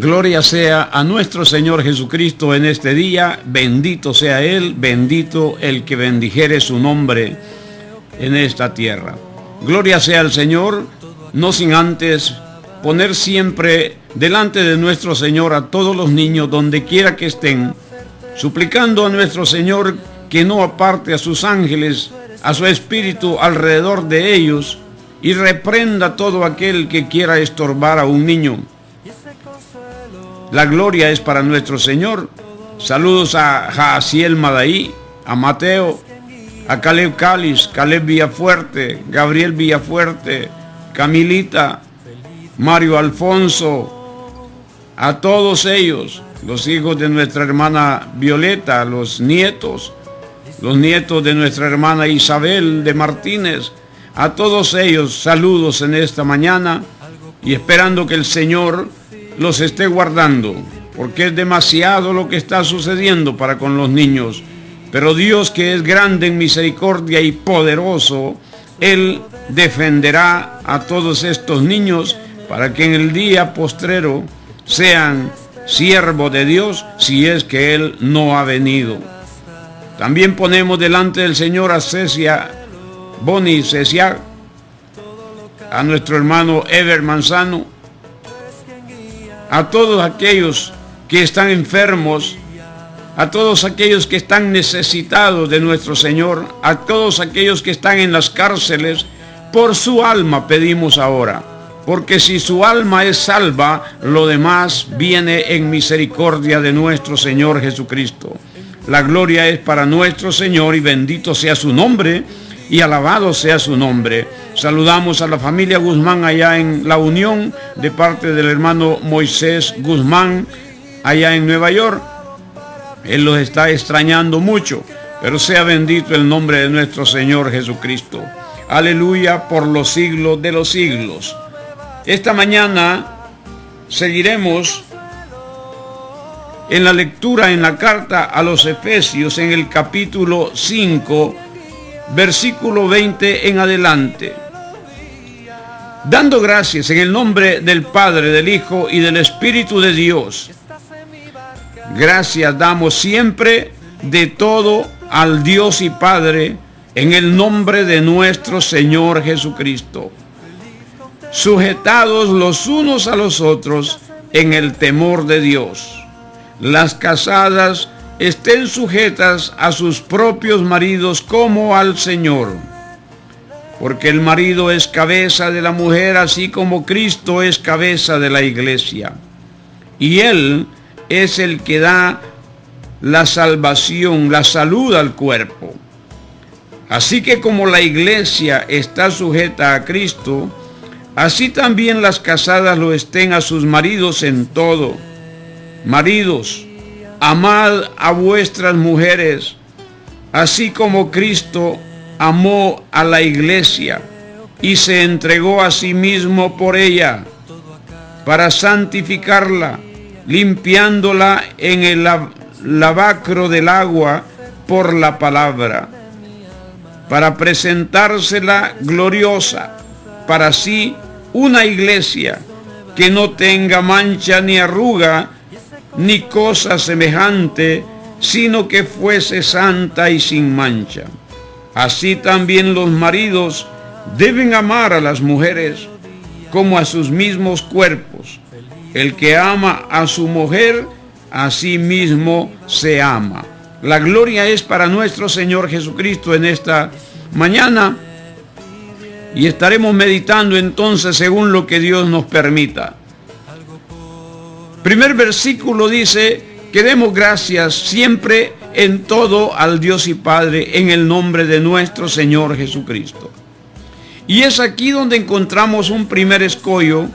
Gloria sea a nuestro Señor Jesucristo en este día. Bendito sea Él, bendito el que bendijere su nombre en esta tierra. Gloria sea al Señor, no sin antes poner siempre delante de nuestro Señor a todos los niños, donde quiera que estén, suplicando a nuestro Señor que no aparte a sus ángeles, a su espíritu alrededor de ellos, y reprenda todo aquel que quiera estorbar a un niño. La gloria es para nuestro Señor. Saludos a Jaciel Madaí, a Mateo, a Caleb Cáliz, Caleb Villafuerte, Gabriel Villafuerte, Camilita, Mario Alfonso, a todos ellos, los hijos de nuestra hermana Violeta, los nietos de nuestra hermana Isabel de Martínez, a todos ellos saludos en esta mañana y esperando que el Señor los esté guardando, porque es demasiado lo que está sucediendo para con los niños. Pero Dios, que es grande en misericordia y poderoso, Él defenderá a todos estos niños para que en el día postrero sean siervos de Dios, si es que Él no ha venido. También ponemos delante del Señor a Cecia, Boni Cecia, a nuestro hermano Ever Manzano, a todos aquellos que están enfermos, a todos aquellos que están necesitados de nuestro Señor, a todos aquellos que están en las cárceles, por su alma pedimos ahora, porque si su alma es salva, lo demás viene en misericordia de nuestro Señor Jesucristo. La gloria es para nuestro Señor y bendito sea su nombre y alabado sea su nombre. Saludamos a la familia Guzmán allá en La Unión, de parte del hermano Moisés Guzmán, allá en Nueva York. Él los está extrañando mucho, pero sea bendito el nombre de nuestro Señor Jesucristo. Aleluya por los siglos de los siglos. Esta mañana seguiremos en la lectura en la carta a los Efesios, en el capítulo 5, versículo 20 en adelante. Dando gracias en el nombre del Padre, del Hijo y del Espíritu de Dios. Gracias damos siempre de todo al Dios y Padre en el nombre de nuestro Señor Jesucristo, sujetados los unos a los otros en el temor de Dios. Las casadas estén sujetas a sus propios maridos como al Señor, porque el marido es cabeza de la mujer, así como Cristo es cabeza de la iglesia, y Él es el que da la salvación, la salud al cuerpo. Así que como la iglesia está sujeta a Cristo, así también las casadas lo estén a sus maridos en todo. Maridos, amad a vuestras mujeres, así como Cristo amó a la iglesia y se entregó a sí mismo por ella, para santificarla, limpiándola en el lavacro del agua por la palabra, para presentársela gloriosa, para sí una iglesia que no tenga mancha ni arruga, ni cosa semejante, sino que fuese santa y sin mancha. Así también los maridos deben amar a las mujeres como a sus mismos cuerpos. El que ama a su mujer, a sí mismo se ama. La gloria es para nuestro Señor Jesucristo en esta mañana, y estaremos meditando entonces según lo que Dios nos permita. Primer versículo dice que demos gracias siempre en todo al Dios y Padre en el nombre de nuestro Señor Jesucristo. Y es aquí donde encontramos un primer escollo,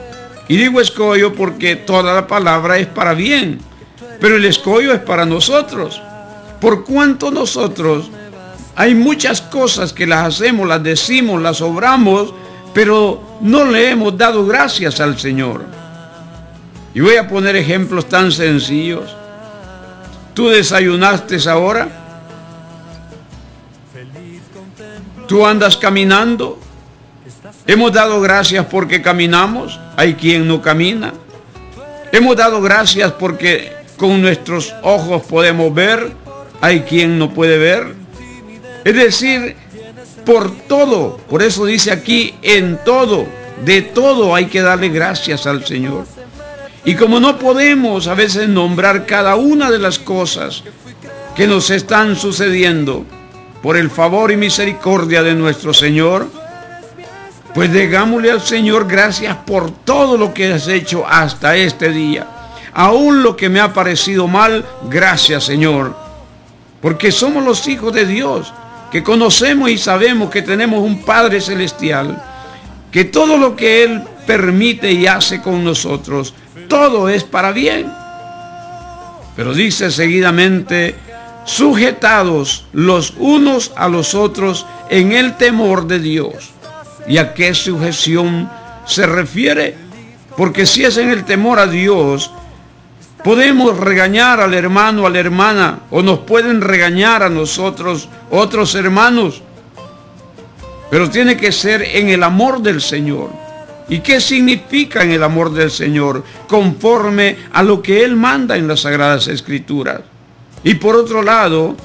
y digo escollo porque toda la palabra es para bien, pero el escollo es para nosotros. Por cuanto nosotros hay muchas cosas que las hacemos, las decimos, las obramos, pero no le hemos dado gracias al Señor. Y voy a poner ejemplos tan sencillos. ¿Tú desayunaste ahora? ¿Tú andas caminando? ¿Hemos dado gracias porque caminamos? Hay quien no camina. Hemos dado gracias porque con nuestros ojos podemos ver, hay quien no puede ver. Es decir, por todo, por eso dice aquí, en todo, de todo hay que darle gracias al Señor. Y como no podemos a veces nombrar cada una de las cosas que nos están sucediendo por el favor y misericordia de nuestro Señor, pues digámosle al Señor gracias por todo lo que has hecho hasta este día. Aún lo que me ha parecido mal, gracias Señor, porque somos los hijos de Dios, que conocemos y sabemos que tenemos un Padre Celestial, que todo lo que Él permite y hace con nosotros, todo es para bien. Pero dice seguidamente, sujetados los unos a los otros en el temor de Dios. ¿Y a qué sujeción se refiere? Porque si es en el temor a Dios, podemos regañar al hermano, a la hermana, o nos pueden regañar a nosotros, otros hermanos. Pero tiene que ser en el amor del Señor. ¿Y qué significa en el amor del Señor? Conforme a lo que Él manda en las Sagradas Escrituras. Y por otro lado,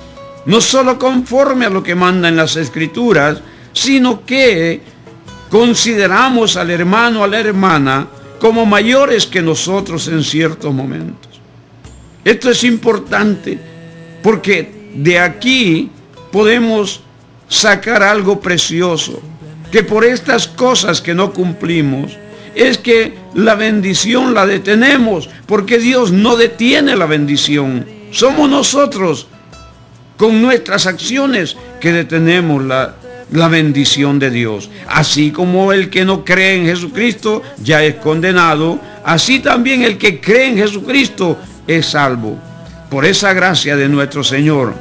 no solo conforme a lo que manda en las Escrituras, sino que consideramos al hermano, a la hermana, como mayores que nosotros en ciertos momentos. Esto es importante porque de aquí podemos sacar algo precioso, que por estas cosas que no cumplimos, es que la bendición la detenemos, porque Dios no detiene la bendición. Somos nosotros, con nuestras acciones, que detenemos la bendición de Dios. Así como el que no cree en Jesucristo ya es condenado, así también el que cree en Jesucristo es salvo, por esa gracia de nuestro Señor.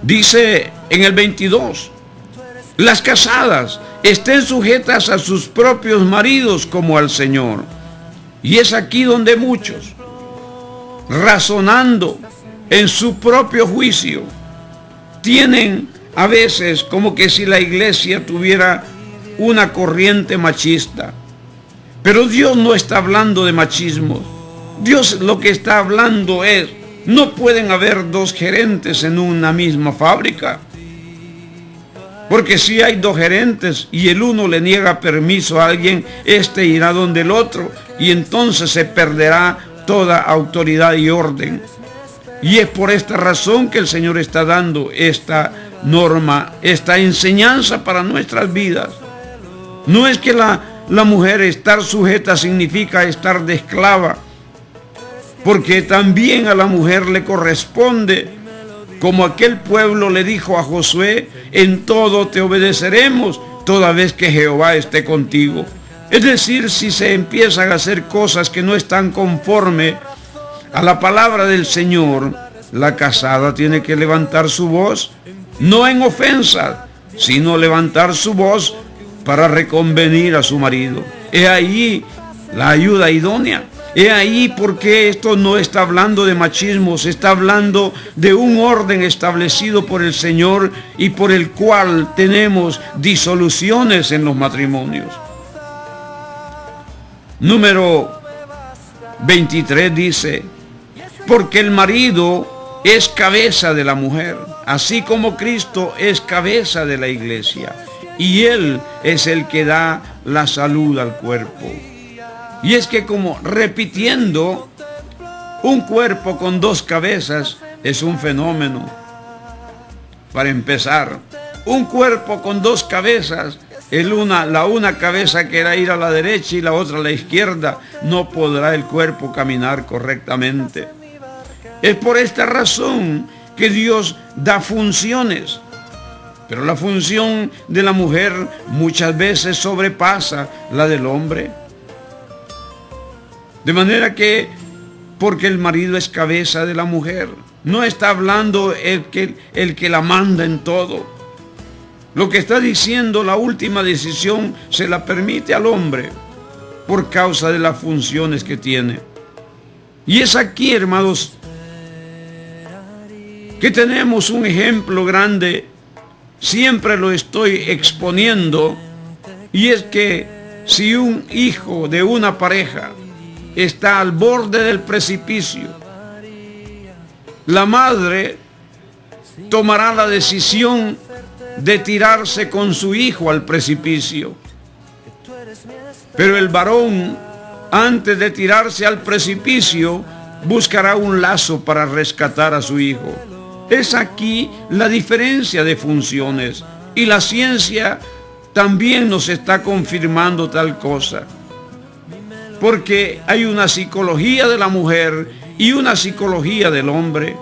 Dice en el 22, las casadas estén sujetas a sus propios maridos como al Señor. Y es aquí donde muchos, razonando en su propio juicio, tienen a veces como que si la iglesia tuviera una corriente machista. Pero Dios no está hablando de machismo. Dios lo que está hablando es, no pueden haber dos gerentes en una misma fábrica. Porque si hay dos gerentes y el uno le niega permiso a alguien, este irá donde el otro y entonces se perderá toda autoridad y orden. Y es por esta razón que el Señor está dando esta norma, esta enseñanza para nuestras vidas. No es que la mujer estar sujeta significa estar de esclava, porque también a la mujer le corresponde, como aquel pueblo le dijo a Josué, en todo te obedeceremos, toda vez que Jehová esté contigo. Es decir, si se empiezan a hacer cosas que no están conforme a la palabra del Señor, la casada tiene que levantar su voz, no en ofensa, sino levantar su voz para reconvenir a su marido. He ahí la ayuda idónea. He ahí porque esto no está hablando de machismo, se está hablando de un orden establecido por el Señor y por el cual tenemos disoluciones en los matrimonios. Número 23 dice, porque el marido es cabeza de la mujer, así como Cristo es cabeza de la iglesia, y Él es el que da la salud al cuerpo. Y es que, como repitiendo, un cuerpo con dos cabezas es un fenómeno. Para empezar, un cuerpo con dos cabezas, la una cabeza quiera ir a la derecha y la otra a la izquierda, no podrá el cuerpo caminar correctamente. Es por esta razón que Dios da funciones, pero la función de la mujer muchas veces sobrepasa la del hombre. De manera que, porque el marido es cabeza de la mujer, no está hablando el que la manda en todo. Lo que está diciendo, la última decisión se la permite al hombre por causa de las funciones que tiene. Y es aquí, hermanos, que tenemos un ejemplo grande, siempre lo estoy exponiendo, y es que si un hijo de una pareja está al borde del precipicio, la madre tomará la decisión de tirarse con su hijo al precipicio. Pero el varón, antes de tirarse al precipicio, buscará un lazo para rescatar a su hijo. Es aquí la diferencia de funciones, y la ciencia también nos está confirmando tal cosa. Porque hay una psicología de la mujer y una psicología del hombre.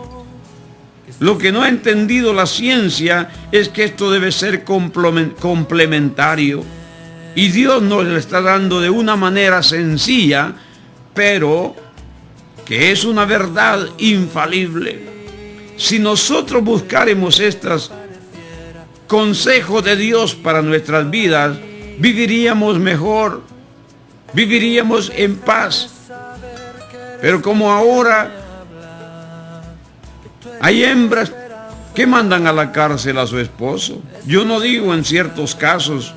Lo que no ha entendido la ciencia es que esto debe ser complementario. Y Dios nos lo está dando de una manera sencilla, pero que es una verdad infalible. Si nosotros buscáramos estos consejos de Dios para nuestras vidas, viviríamos mejor, viviríamos en paz. Pero como ahora hay hembras que mandan a la cárcel a su esposo. Yo no digo en ciertos casos,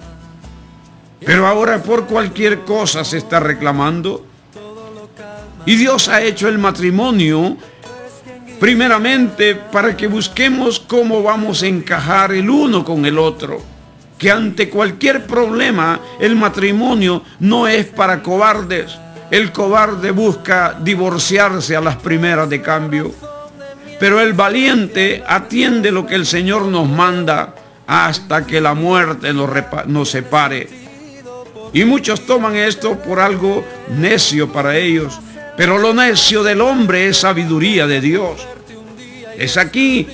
pero ahora por cualquier cosa se está reclamando. Y Dios ha hecho el matrimonio primeramente para que busquemos cómo vamos a encajar el uno con el otro. Que ante cualquier problema el matrimonio no es para cobardes. El cobarde busca divorciarse a las primeras de cambio. Pero el valiente atiende lo que el Señor nos manda hasta que la muerte nos separe. Y muchos toman esto por algo necio para ellos. Pero lo necio del hombre es sabiduría de Dios. Es aquí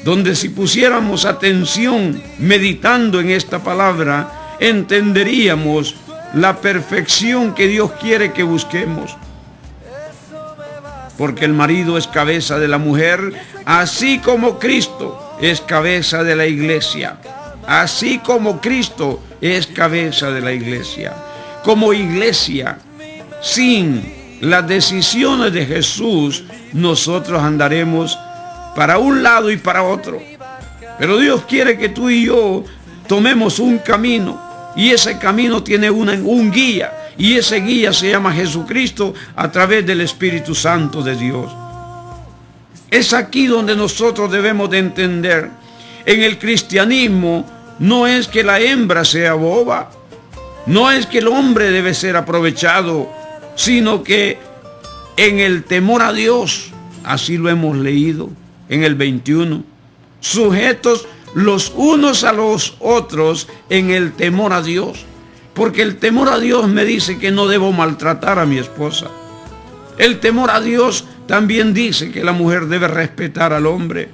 donde si pusiéramos atención meditando en esta palabra, entenderíamos la perfección que Dios quiere que busquemos. Porque el marido es cabeza de la mujer, así como Cristo es cabeza de la iglesia. Así como Cristo es cabeza de la iglesia. Como iglesia, sin las decisiones de Jesús, nosotros andaremos para un lado y para otro. Pero Dios quiere que tú y yo tomemos un camino, y ese camino tiene un guía, y ese guía se llama Jesucristo a través del Espíritu Santo de Dios. Es aquí donde nosotros debemos de entender. En el cristianismo no es que la hembra sea boba, no es que el hombre debe ser aprovechado, sino que en el temor a Dios, así lo hemos leído en el 21, sujetos los unos a los otros en el temor a Dios. Porque el temor a Dios me dice que no debo maltratar a mi esposa. El temor a Dios también dice que la mujer debe respetar al hombre.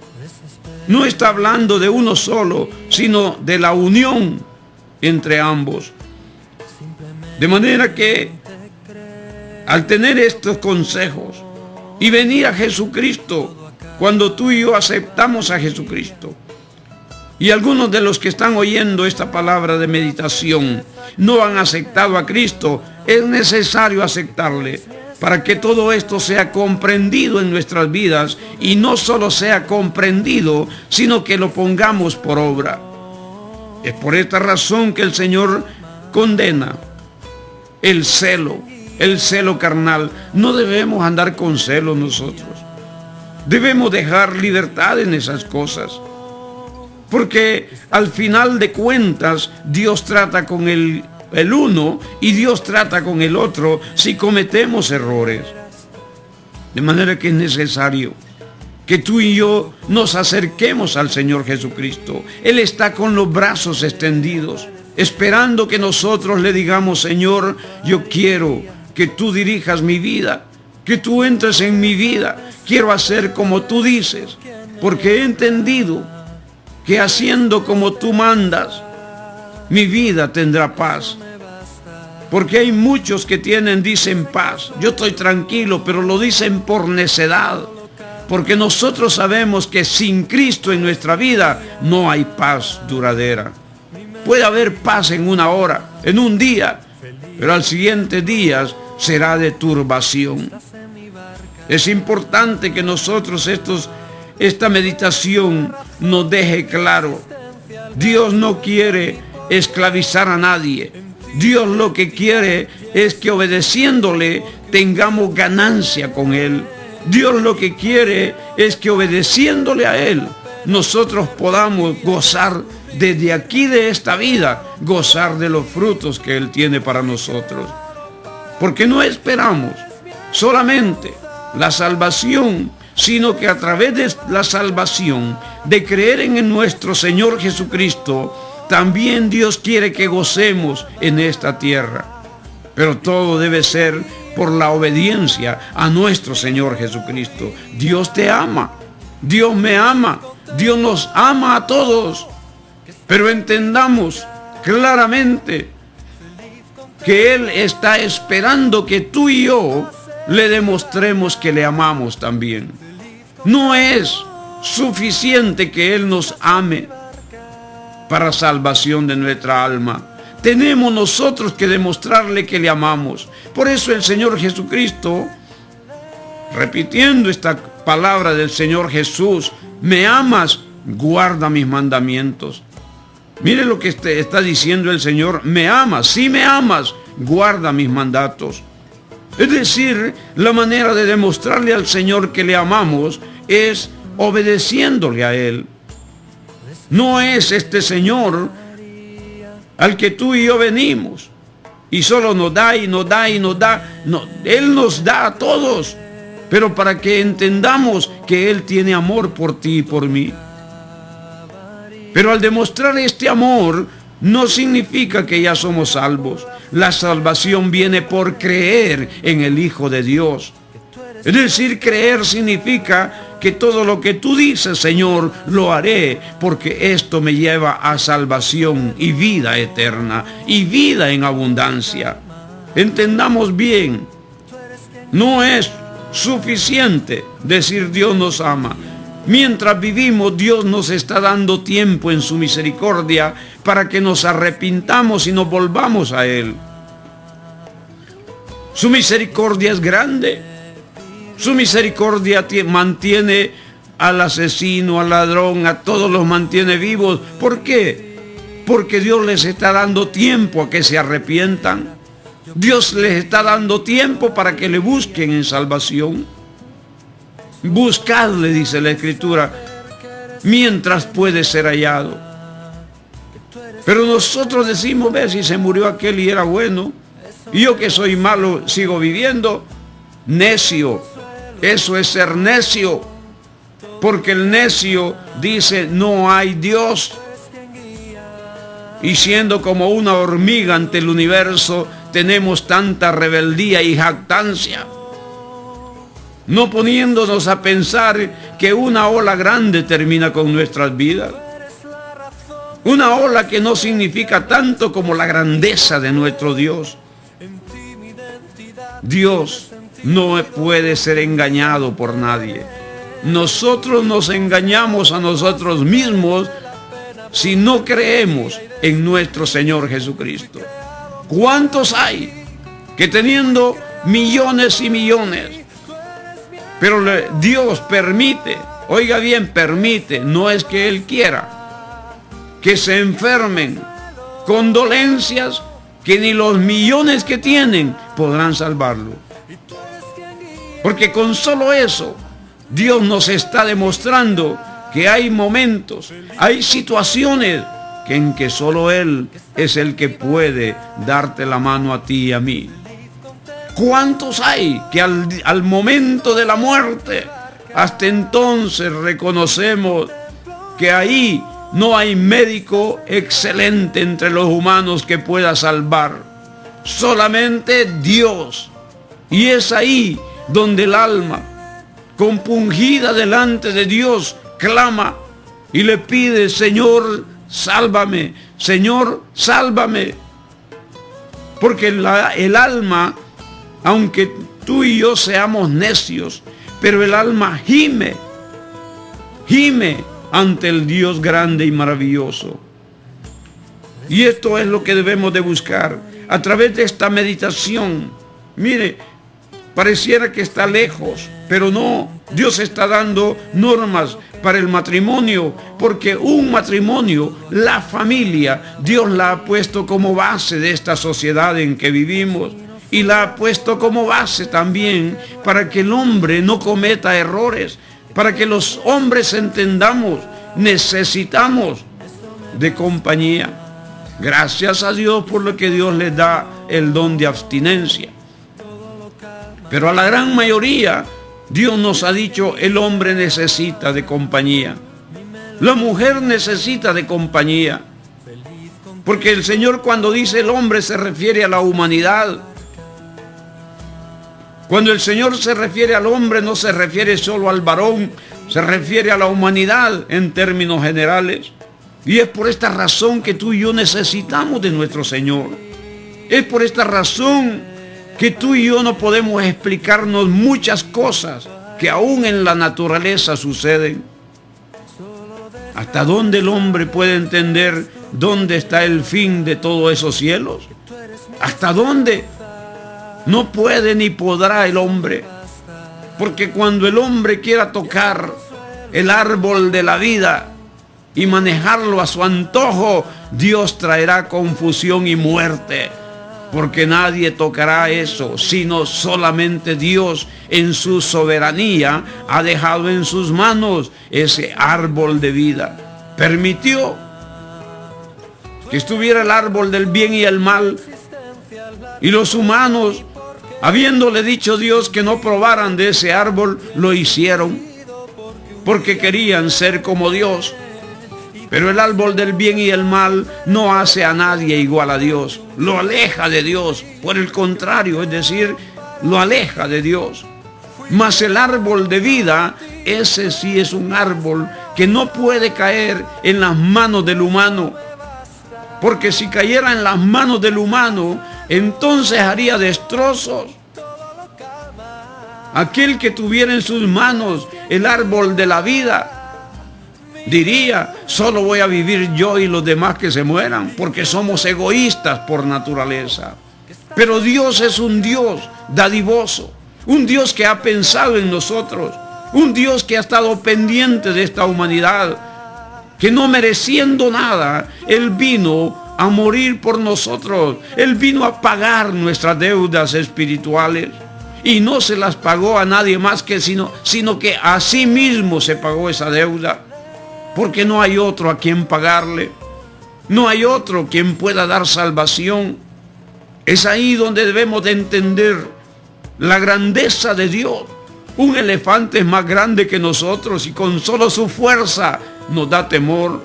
No está hablando de uno solo, sino de la unión entre ambos. De manera que al tener estos consejos y venir a Jesucristo, cuando tú y yo aceptamos a Jesucristo, y algunos de los que están oyendo esta palabra de meditación no han aceptado a Cristo, es necesario aceptarle para que todo esto sea comprendido en nuestras vidas, y no solo sea comprendido, sino que lo pongamos por obra. Es por esta razón que el Señor condena el celo carnal. No debemos andar con celo nosotros. Debemos dejar libertad en esas cosas. Porque al final de cuentas, Dios trata con el uno y Dios trata con el otro si cometemos errores. De manera que es necesario que tú y yo nos acerquemos al Señor Jesucristo. Él está con los brazos extendidos, esperando que nosotros le digamos: Señor, yo quiero que tú dirijas mi vida, que tú entres en mi vida. Quiero hacer como tú dices, porque he entendido que haciendo como tú mandas, mi vida tendrá paz. Porque hay muchos que dicen paz. Yo estoy tranquilo, pero lo dicen por necedad. Porque nosotros sabemos que sin Cristo en nuestra vida no hay paz duradera. Puede haber paz en una hora, en un día, pero al siguiente día será de turbación. Es importante que nosotros esta meditación nos deje claro: Dios no quiere esclavizar a nadie. Dios lo que quiere es que obedeciéndole tengamos ganancia con Él. Dios lo que quiere es que obedeciéndole a Él nosotros podamos gozar desde aquí de esta vida, gozar de los frutos que Él tiene para nosotros. Porque no esperamos solamente la salvación, sino que a través de la salvación, de creer en nuestro Señor Jesucristo, también Dios quiere que gocemos en esta tierra. Pero todo debe ser por la obediencia a nuestro Señor Jesucristo. Dios te ama, Dios me ama, Dios nos ama a todos. Pero entendamos claramente que Él está esperando que tú y yo le demostremos que le amamos también. No es suficiente que Él nos ame para salvación de nuestra alma. Tenemos nosotros que demostrarle que le amamos. Por eso el Señor Jesucristo, repitiendo esta palabra del Señor Jesús, ¿me amas? Guarda mis mandamientos. Mire lo que está diciendo el Señor, me amas, si me amas, guarda mis mandatos. Es decir, la manera de demostrarle al Señor que le amamos es obedeciéndole a Él. No es este Señor al que tú y yo venimos y solo nos da y nos da y nos da. No, Él nos da a todos, pero para que entendamos que Él tiene amor por ti y por mí. Pero al demostrar este amor, no significa que ya somos salvos. La salvación viene por creer en el Hijo de Dios. Es decir, creer significa que todo lo que tú dices, Señor, lo haré, porque esto me lleva a salvación y vida eterna y vida en abundancia. Entendamos bien, no es suficiente decir Dios nos ama. Mientras vivimos, Dios nos está dando tiempo en su misericordia para que nos arrepintamos y nos volvamos a Él. Su misericordia es grande. Su misericordia mantiene al asesino, al ladrón, a todos los mantiene vivos. ¿Por qué? Porque Dios les está dando tiempo a que se arrepientan. Dios les está dando tiempo para que le busquen en salvación. Buscadle, dice la Escritura, mientras puede ser hallado. Pero nosotros decimos, ve, si se murió aquel y era bueno, y yo que soy malo sigo viviendo. Necio, eso es ser necio, porque el necio dice no hay Dios, y siendo como una hormiga ante el universo, tenemos tanta rebeldía y jactancia, no poniéndonos a pensar que una ola grande termina con nuestras vidas. Una ola que no significa tanto como la grandeza de nuestro Dios. Dios no puede ser engañado por nadie. Nosotros nos engañamos a nosotros mismos si no creemos en nuestro Señor Jesucristo. ¿Cuántos hay que teniendo millones y millones, pero Dios permite, oiga bien, permite, no es que Él quiera, que se enfermen con dolencias que ni los millones que tienen podrán salvarlo? Porque con solo eso, Dios nos está demostrando que hay momentos, hay situaciones en que solo Él es el que puede darte la mano a ti y a mí. ¿Cuántos hay que al momento de la muerte, hasta entonces reconocemos que ahí no hay médico excelente entre los humanos que pueda salvar? Solamente Dios. Y es ahí donde el alma, compungida delante de Dios, clama y le pide: Señor, sálvame, Señor, sálvame. Porque el alma, aunque tú y yo seamos necios, pero el alma gime ante el Dios grande y maravilloso. Y esto es lo que debemos de buscar a través de esta meditación. Mire, pareciera que está lejos, Pero no, Dios está dando normas para el matrimonio, porque un matrimonio, la familia, Dios la ha puesto como base de esta sociedad en que vivimos. Y la ha puesto como base también para que el hombre no cometa errores, para que los hombres entendamos, necesitamos de compañía. Gracias a Dios por lo que Dios les da el don de abstinencia. Pero a la gran mayoría, Dios nos ha dicho, el hombre necesita de compañía. La mujer necesita de compañía. Porque el Señor, cuando dice el hombre, se refiere a la humanidad. Cuando el Señor se refiere al hombre, no se refiere solo al varón, se refiere a la humanidad en términos generales. Y es por esta razón que tú y yo necesitamos de nuestro Señor. Es por esta razón que tú y yo no podemos explicarnos muchas cosas que aún en la naturaleza suceden. ¿Hasta dónde el hombre puede entender dónde está el fin de todos esos cielos? ¿Hasta dónde? No puede ni podrá el hombre, porque cuando el hombre quiera tocar el árbol de la vida y manejarlo a su antojo, Dios traerá confusión y muerte, porque nadie tocará eso, sino solamente Dios en su soberanía ha dejado en sus manos ese árbol de vida. Permitió que estuviera el árbol del bien y el mal, y los humanos, habiéndole dicho Dios que no probaran de ese árbol, lo hicieron, porque querían ser como Dios. Pero el árbol del bien y el mal no hace a nadie igual a Dios, lo aleja de Dios, por el contrario, es decir, lo aleja de Dios. Mas el árbol de vida, ese sí es un árbol que no puede caer en las manos del humano, porque si cayera en las manos del humano, entonces haría destrozos. Aquel que tuviera en sus manos el árbol de la vida, diría, solo voy a vivir yo y los demás que se mueran, porque somos egoístas por naturaleza. Pero Dios es un Dios dadivoso, un Dios que ha pensado en nosotros, un Dios que ha estado pendiente de esta humanidad, que no mereciendo nada, Él vino a morir por nosotros. Él vino a pagar nuestras deudas espirituales, y no se las pagó a nadie más que sino que a sí mismo se pagó esa deuda, porque no hay otro a quien pagarle, no hay otro quien pueda dar salvación. Es ahí donde debemos de entender la grandeza de Dios. Un elefante es más grande que nosotros y con solo su fuerza nos da temor.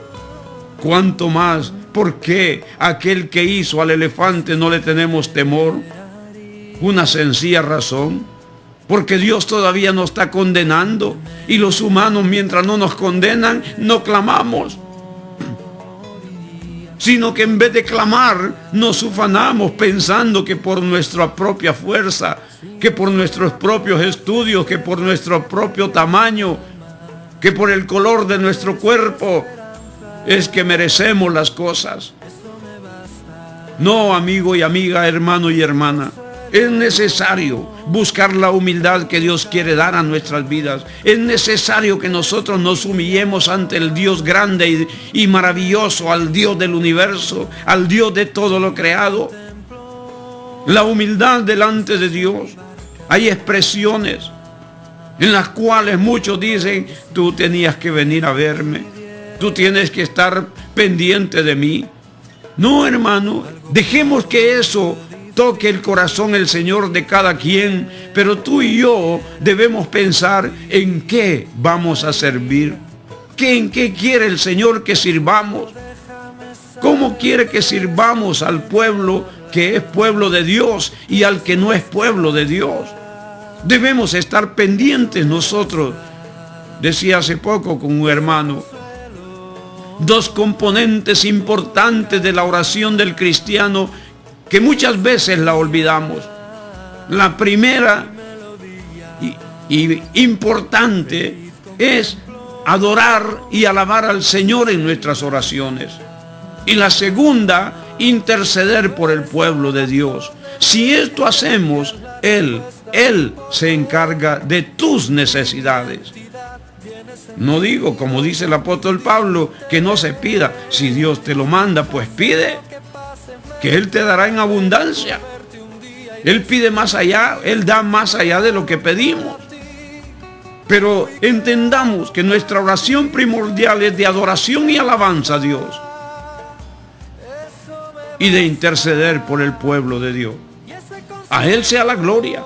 ¿Cuánto más? ¿Por qué aquel que hizo al elefante no le tenemos temor? Una sencilla razón: porque Dios todavía nos está condenando, y los humanos, mientras no nos condenan, no clamamos, sino que en vez de clamar nos ufanamos pensando que por nuestra propia fuerza, que por nuestros propios estudios, que por nuestro propio tamaño, que por el color de nuestro cuerpo es que merecemos las cosas. No, amigo y amiga, hermano y hermana, es necesario buscar la humildad que Dios quiere dar a nuestras vidas. Es necesario que nosotros nos humillemos ante el Dios grande y maravilloso, al Dios del universo, al Dios de todo lo creado. La humildad delante de Dios. Hay expresiones en las cuales muchos dicen, tú tenías que venir a verme, tú tienes que estar pendiente de mí. No, hermano, dejemos que eso toque el corazón el Señor de cada quien, pero tú y yo debemos pensar en qué vamos a servir, en qué quiere el Señor que sirvamos, cómo quiere que sirvamos al pueblo que es pueblo de Dios y al que no es pueblo de Dios. Debemos estar pendientes nosotros. Decía hace poco con un hermano, dos componentes importantes de la oración del cristiano que muchas veces la olvidamos. La primera y importante es adorar y alabar al Señor en nuestras oraciones. Y la segunda, interceder por el pueblo de Dios. Si esto hacemos, Él Él se encarga de tus necesidades. No digo, como dice el apóstol Pablo, que no se pida. Si Dios te lo manda, pues pide, que Él te dará en abundancia. Él pide más allá, Él da más allá de lo que pedimos. Pero entendamos que nuestra oración primordial es de adoración y alabanza a Dios, y de interceder por el pueblo de Dios. A Él sea la gloria,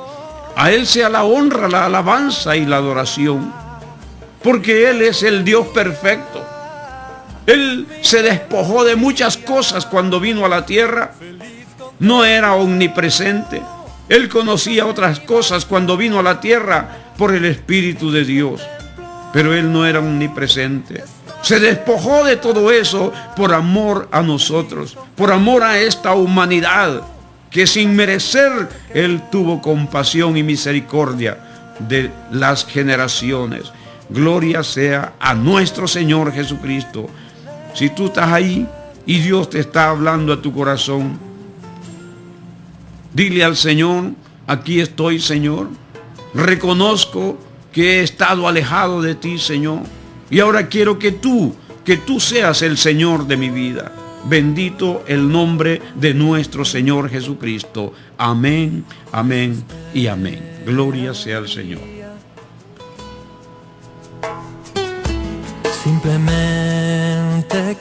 a Él sea la honra, la alabanza y la adoración, porque Él es el Dios perfecto. Él se despojó de muchas cosas cuando vino a la tierra. No era omnipresente. Él conocía otras cosas cuando vino a la tierra por el Espíritu de Dios, pero Él no era omnipresente. Se despojó de todo eso por amor a nosotros, por amor a esta humanidad, que sin merecer Él tuvo compasión y misericordia de las generaciones. Gloria sea a nuestro Señor Jesucristo. Si tú estás ahí y Dios te está hablando a tu corazón, dile al Señor: aquí estoy, Señor. Reconozco que he estado alejado de ti, Señor, y ahora quiero que tú seas el Señor de mi vida. Bendito el nombre de nuestro Señor Jesucristo. Amén, amén y amén. Gloria sea al Señor. Simplemente